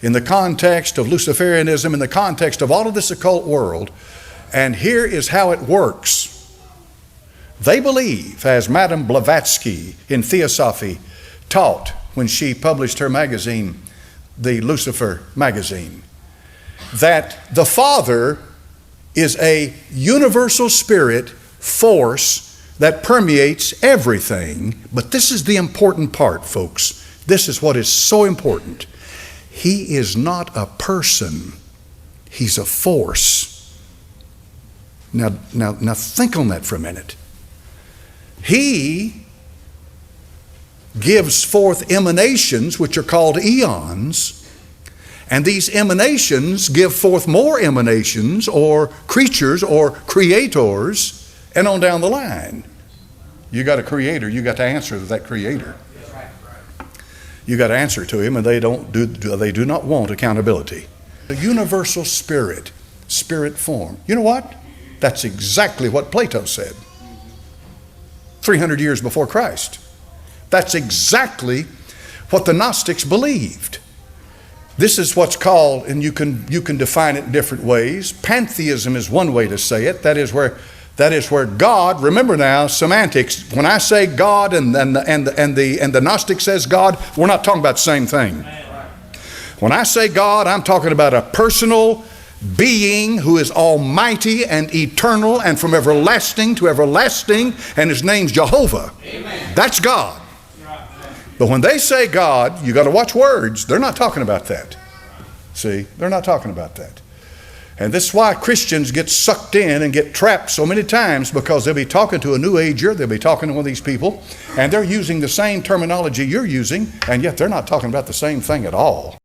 in the context of Luciferianism, in the context of all of this occult world. And here is how it works. They believe, as Madame Blavatsky in Theosophy taught when she published her magazine, the Lucifer magazine, that the Father is a universal spirit force that permeates everything. But this is the important part, folks. This is what is so important. He is not a person. He's a force. Now think on that for a minute. He gives forth emanations, which are called eons, and these emanations give forth more emanations or creatures or creators, and on down the line. You got a creator, you got to answer to that creator. You got to answer to him, and they do not want accountability. The universal spirit, spirit form. You know what? That's exactly what Plato said 300 years before Christ. That's exactly what the Gnostics believed. This is what's called, and you can define it in different ways. Pantheism is one way to say it. That is where God, remember now, semantics, when I say God and the Gnostic says God, we're not talking about the same thing. When I say God, I'm talking about a personal being who is almighty and eternal and from everlasting to everlasting, and his name's Jehovah. Amen. That's God. But when they say God, you got to watch words. They're not talking about that. See, they're not talking about that. And this is why Christians get sucked in and get trapped so many times, because they'll be talking to a New Ager, they'll be talking to one of these people, and they're using the same terminology you're using, and yet they're not talking about the same thing at all.